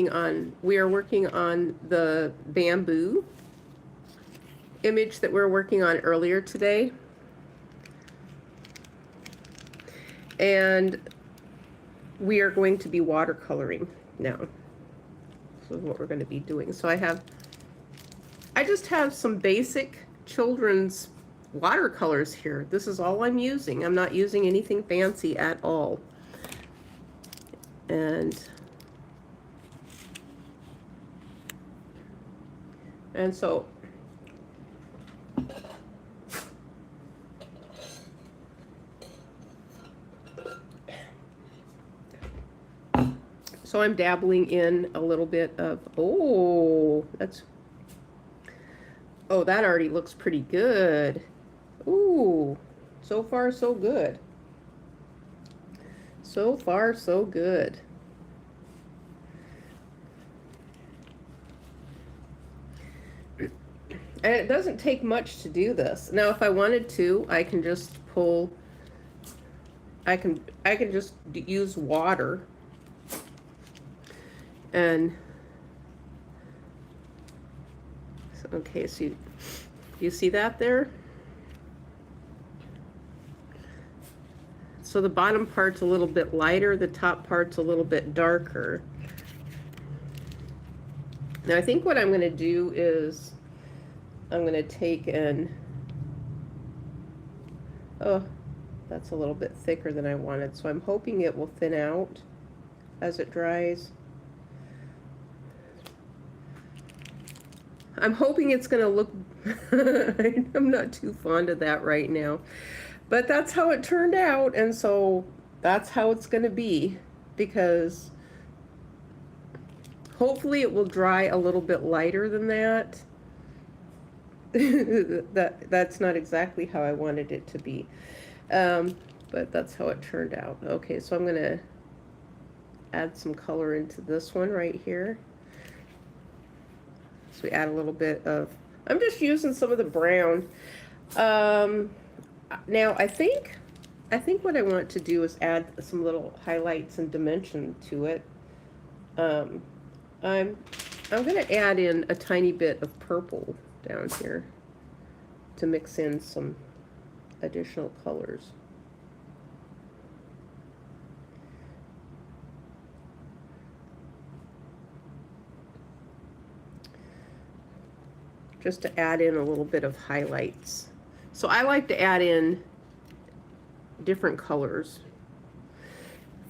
working on the bamboo image that we were working on earlier today. And we are going to be watercoloring now. This is what we're going to be doing. So I just have some basic children's watercolors here. This is all I'm using. I'm not using anything fancy at all. And so I'm dabbling in a little bit of, that already looks pretty good. Ooh, so far so good. So far so good. And it doesn't take much to do this. Now, if I wanted to, I can just pull, I can just use water. And okay, so you see that there? So the bottom part's a little bit lighter, the top part's a little bit darker. Now I think what I'm going to do is I'm going to take and, oh, that's a little bit thicker than I wanted, so I'm hoping it will thin out as it dries. I'm hoping it's going to look, I'm not too fond of that right now, but that's how it turned out, and so that's how it's going to be, because hopefully it will dry a little bit lighter than that. That's not exactly how I wanted it to be, but that's how it turned out. Okay, so I'm going to add some color into this one right here. So we add a little bit of, I'm just using some of the brown. Now I think what I want to do is add some little highlights and dimension to it. I'm going to add in a tiny bit of purple down here to mix in some additional colors. Just to add in a little bit of highlights. So I like to add in different colors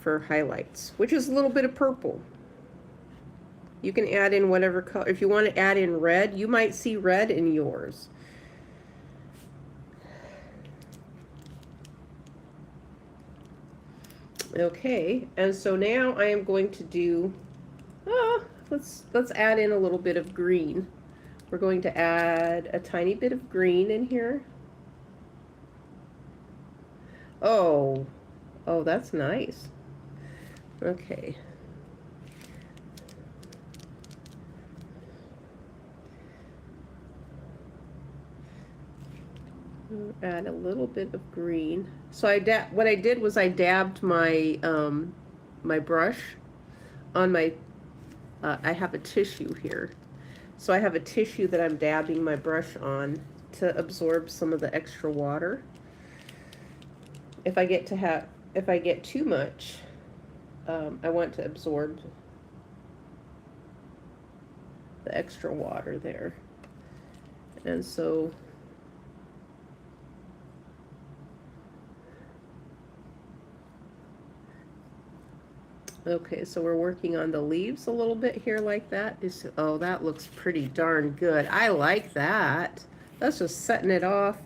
for highlights, which is a little bit of purple. You can add in whatever color. If you want to add in red, you might see red in yours. Okay, and so now I am going to do, let's add in a little bit of green. We're going to add a tiny bit of green in here. Oh, that's nice. Okay. Add a little bit of green. So what I did was I dabbed my my brush on my. I have a tissue here, so I have a tissue that I'm dabbing my brush on to absorb some of the extra water. If I get too much, I want to absorb the extra water there, and so. Okay, so we're working on the leaves a little bit here like that. Oh, that looks pretty darn good. I like that. That's just setting it off.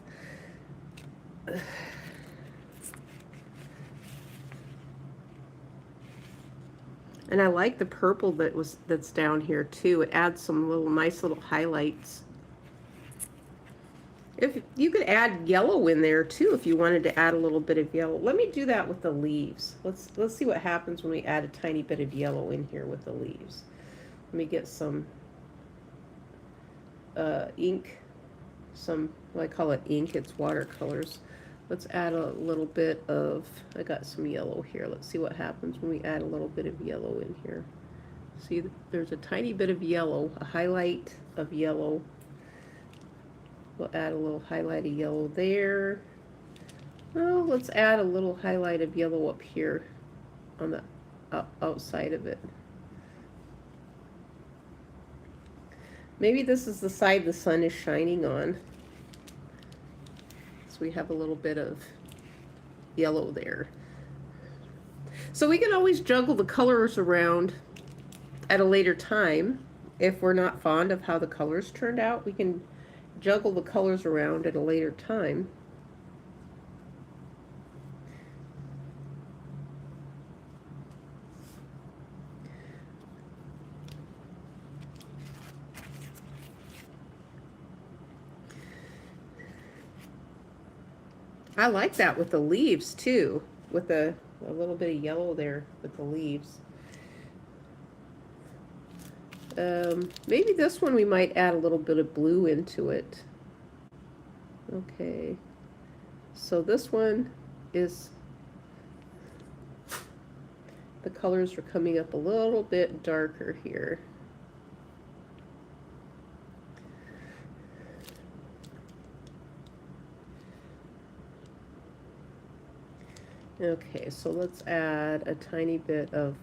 And I like the purple that's down here too. It adds some nice little highlights. If you could add yellow in there too, if you wanted to add a little bit of yellow. Let me do that with the leaves. Let's see what happens when we add a tiny bit of yellow in here with the leaves. Let me get some ink, well, I call it ink, it's watercolors. Let's add a little bit of, I got some yellow here. Let's see what happens when we add a little bit of yellow in here. See, there's a tiny bit of yellow, a highlight of yellow. We'll add a little highlight of yellow there. Oh, let's add a little highlight of yellow up here on the outside of it. Maybe this is the side the sun is shining on. So we have a little bit of yellow there. So we can always juggle the colors around at a later time. If we're not fond of how the colors turned out, we can juggle the colors around at a later time. I like that with the leaves too, with a little bit of yellow there with the leaves. Maybe this one we might add a little bit of blue into it. Okay, so this one is, the colors are coming up a little bit darker here. Okay, so let's add a tiny bit of,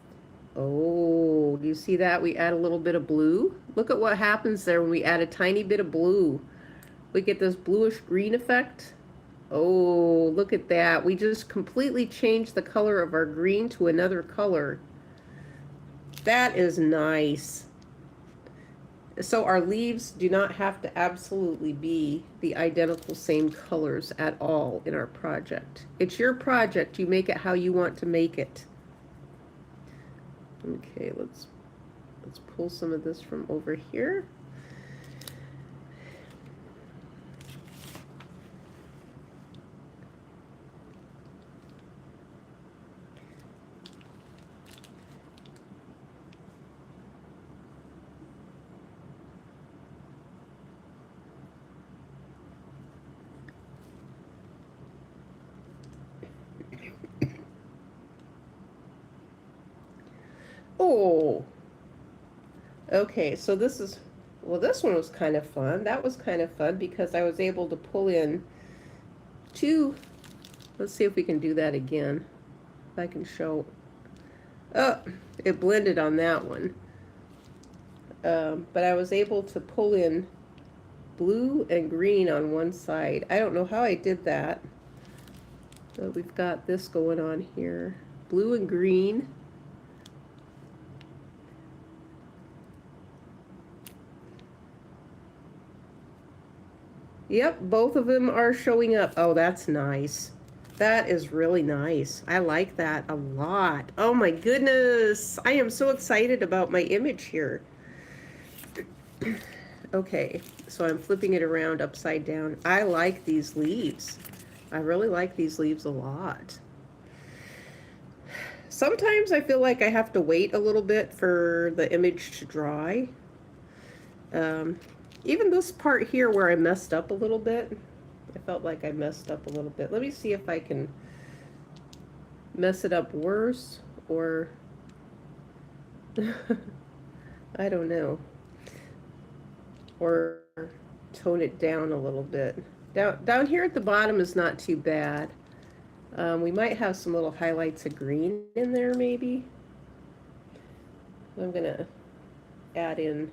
oh, do you see that? We add a little bit of blue. Look at what happens there when we add a tiny bit of blue. We get this bluish green effect. Oh, look at that. We just completely changed the color of our green to another color. That is nice. So our leaves do not have to absolutely be the identical same colors at all in our project. It's your project. You make it how you want to make it. Okay, let's pull some of this from over here. Oh, okay, so this is, well, this one was kind of fun. That was kind of fun because I was able to pull in two, let's see if we can do that again. If I can show, oh, it blended on that one. But I was able to pull in blue and green on one side. I don't know how I did that. So we've got this going on here. Blue and green. Yep, both of them are showing up. Oh, that's nice. That is really nice. I like that a lot. Oh my goodness. I am so excited about my image here. Okay, so I'm flipping it around upside down. I like these leaves. I really like these leaves a lot. Sometimes I feel like I have to wait a little bit for the image to dry. Even this part here where I messed up a little bit, I felt like I messed up a little bit. Let me see if I can mess it up worse or I don't know. Or tone it down a little bit. Down here at the bottom is not too bad. We might have some little highlights of green in there maybe. I'm gonna add in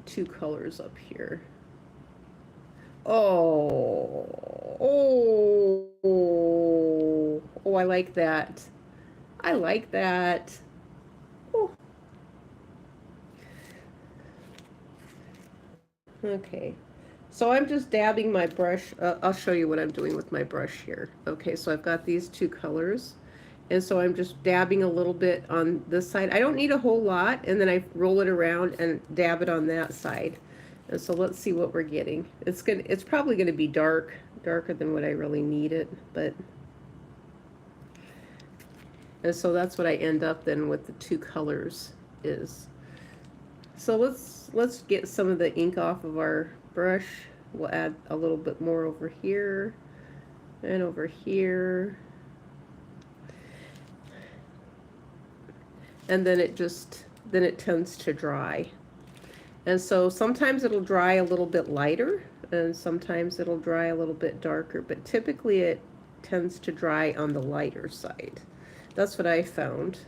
two colors up here. Oh, I like that. I like that. Oh. Okay, so I'm just dabbing my brush. I'll show you what I'm doing with my brush here. Okay, so I've got these two colors. And so I'm just dabbing a little bit on this side. I don't need a whole lot, and then I roll it around and dab it on that side. And so let's see what we're getting. It's probably gonna be darker than what I really need it, but. And so that's what I end up then with the two colors is. So let's get some of the ink off of our brush. We'll add a little bit more over here and over here. and then it tends to dry. And so sometimes it'll dry a little bit lighter, and sometimes it'll dry a little bit darker, but typically it tends to dry on the lighter side. That's what I found.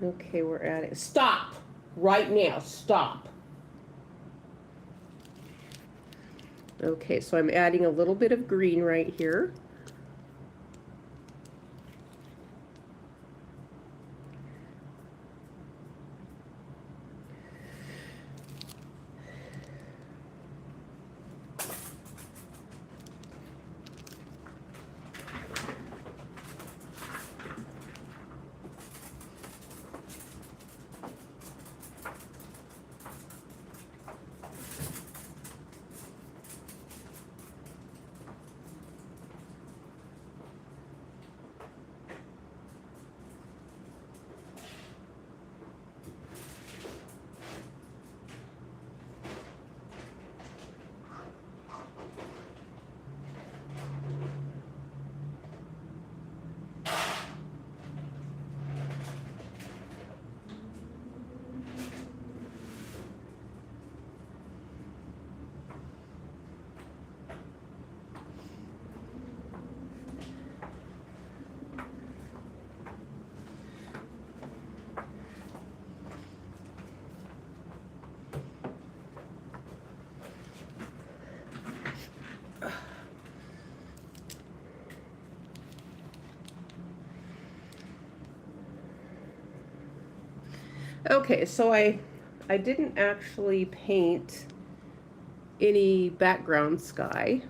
Okay, we're adding, stop! Right now, stop! Okay, so I'm adding a little bit of green right here. Okay, so I didn't actually paint any background sky.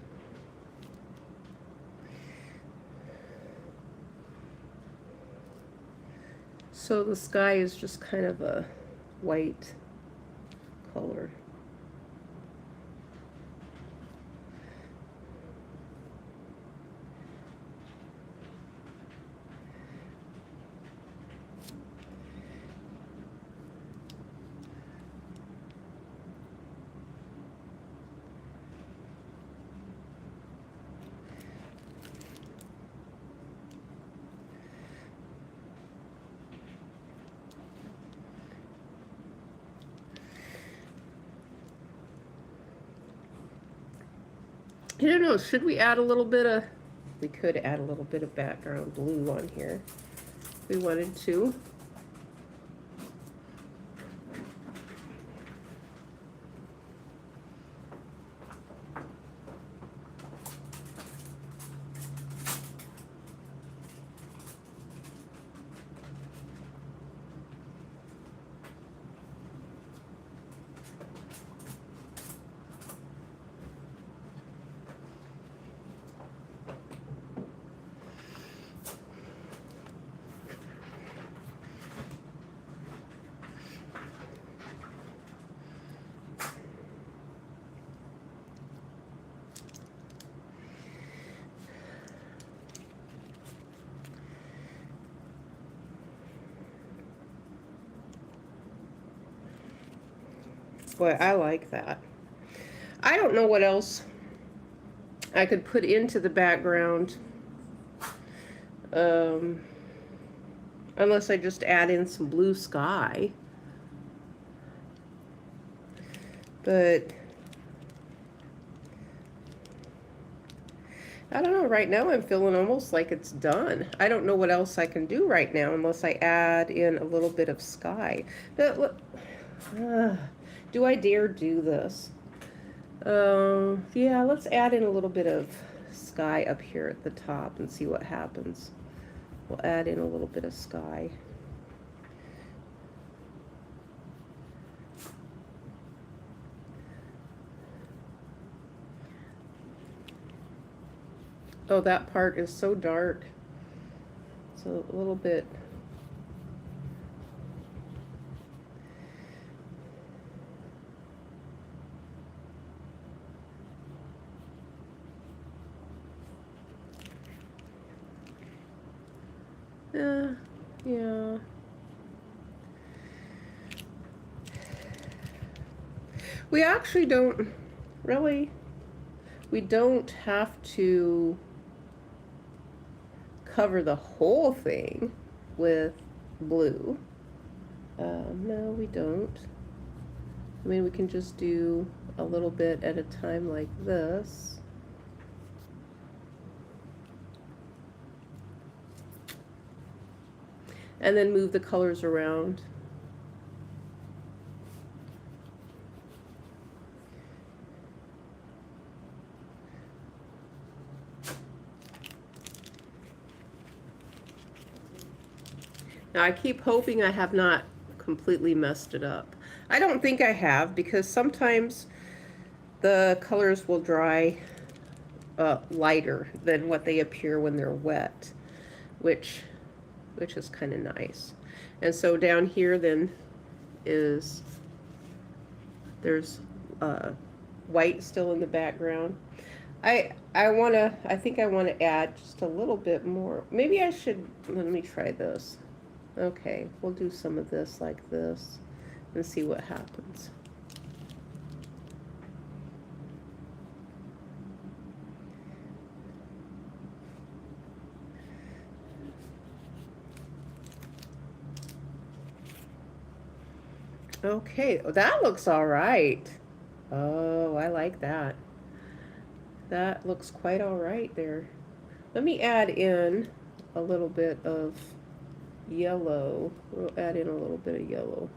So the sky is just kind of a white color. I don't know, should we add a little bit of, we could add a little bit of background blue on here if we wanted to. Boy, I like that. I don't know what else I could put into the background. Unless I just add in some blue sky. But I don't know, right now I'm feeling almost like it's done. I don't know what else I can do right now unless I add in a little bit of sky. But do I dare do this? Yeah, let's add in a little bit of sky up here at the top and see what happens. We'll add in a little bit of sky. Oh, that part is so dark. It's a little bit. Yeah. We actually don't really, we don't have to cover the whole thing with blue. No, we don't. I mean, we can just do a little bit at a time like this. And then move the colors around. Now I keep hoping I have not completely messed it up. I don't think I have, because sometimes the colors will dry lighter than what they appear when they're wet, which is kind of nice. And so down here then is, there's white still in the background. I think I want to add just a little bit more. Maybe I should, let me try this. Okay, we'll do some of this like this and see what happens. Okay, that looks all right. Oh, I like that. That looks quite all right there. Let me add in a little bit of yellow. We'll add in a little bit of yellow.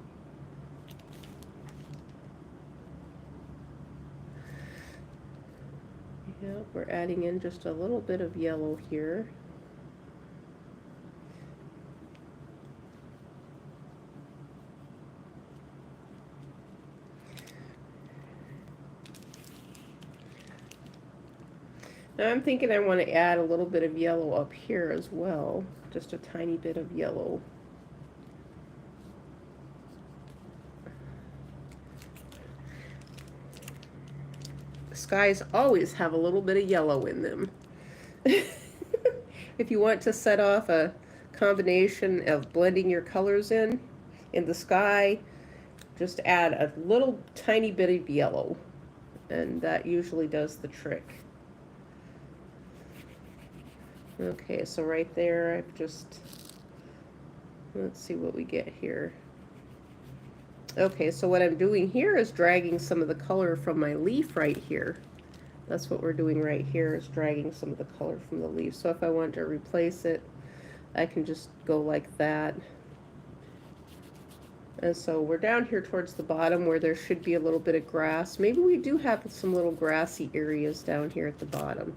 Yeah, we're adding in just a little bit of yellow here. Now I'm thinking I want to add a little bit of yellow up here as well. Just a tiny bit of yellow. Skies always have a little bit of yellow in them. If you want to set off a combination of blending your colors in the sky, just add a little tiny bit of yellow, and that usually does the trick. Okay, so right there, I've just, let's see what we get here. Okay, so what I'm doing here is dragging some of the color from my leaf right here. That's what we're doing right here, is dragging some of the color from the leaf. So if I want to replace it, I can just go like that. And so we're down here towards the bottom where there should be a little bit of grass. Maybe we do have some little grassy areas down here at the bottom.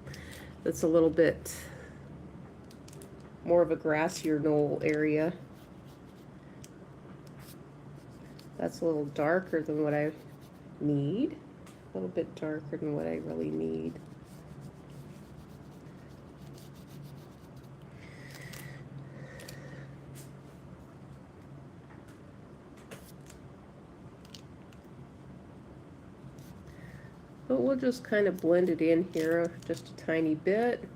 That's a little bit more of a grassier knoll area. That's a little darker than what I need. A little bit darker than what I really need. But we'll just kind of blend it in here just a tiny bit.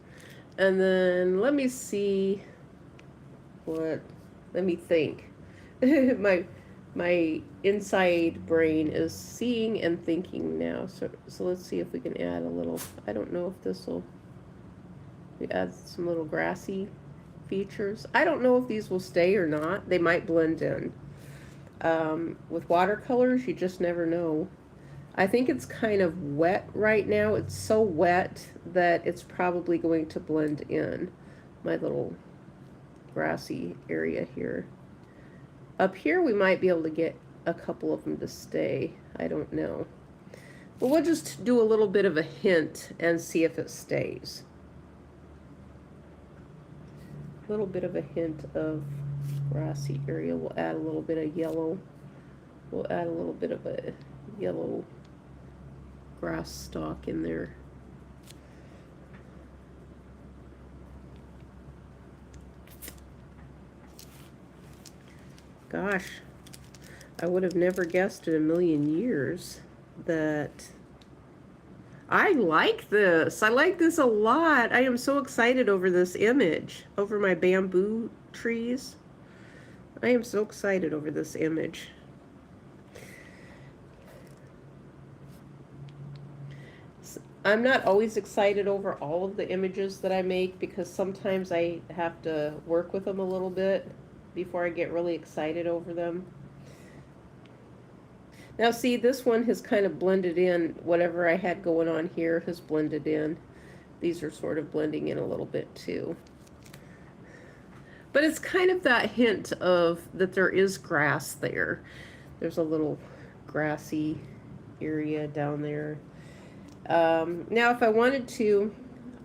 And then let me see let me think. My inside brain is seeing and thinking now. So let's see if we can add a little, I don't know if this will, we add some little grassy features. I don't know if these will stay or not. They might blend in. With watercolors, you just never know. I think it's kind of wet right now. It's so wet that it's probably going to blend in. My little grassy area here. Up here we might be able to get a couple of them to stay. I don't know. But we'll just do a little bit of a hint and see if it stays. A little bit of a hint of grassy area. We'll add a little bit of yellow. We'll add a little bit of a yellow grass stalk in there. Gosh, I would have never guessed in a million years that I like this. I like this a lot. I am so excited over this image, over my bamboo trees. I am so excited over this image. I'm not always excited over all of the images that I make because sometimes I have to work with them a little bit before I get really excited over them. Now see, this one has kind of blended in. Whatever I had going on here has blended in. These are sort of blending in a little bit too. But it's kind of that hint of that there is grass there. There's a little grassy area down there. Now if I wanted to,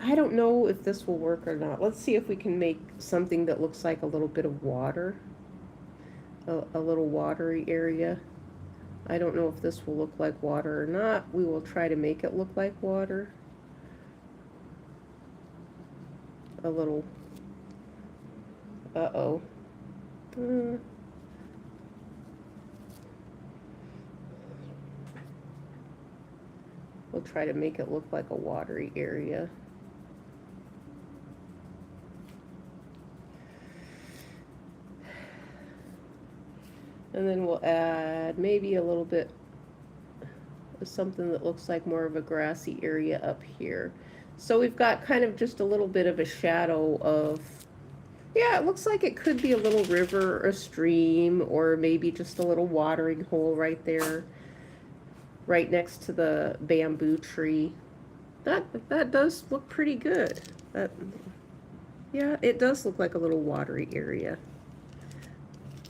I don't know if this will work or not. Let's see if we can make something that looks like a little bit of water. A little watery area. I don't know if this will look like water or not. We will try to make it look like water. A little, uh-oh. We'll try to make it look like a watery area. And then we'll add maybe a little bit of something that looks like more of a grassy area up here. So we've got kind of just a little bit of a shadow of, yeah, it looks like it could be a little river or a stream, or maybe just a little watering hole right there, right next to the bamboo tree. That does look pretty good. Yeah, it does look like a little watery area.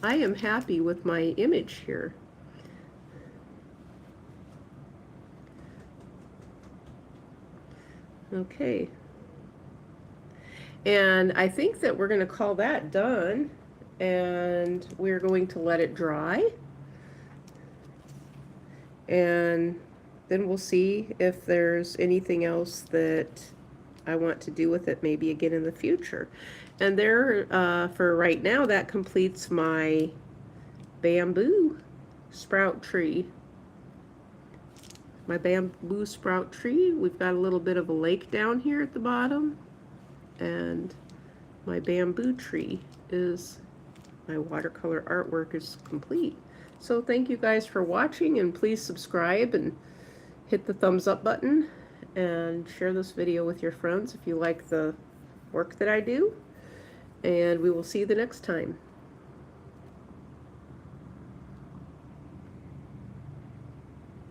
I am happy with my image here. Okay. And I think that we're going to call that done, and we're going to let it dry. And then we'll see if there's anything else that I want to do with it maybe again in the future. And there, for right now, that completes my bamboo sprout tree. My bamboo sprout tree. We've got a little bit of a lake down here at the bottom. And my bamboo tree is, my watercolor artwork is complete. So thank you guys for watching, and please subscribe and hit the thumbs up button and share this video with your friends if you like the work that I do. And we will see you the next time.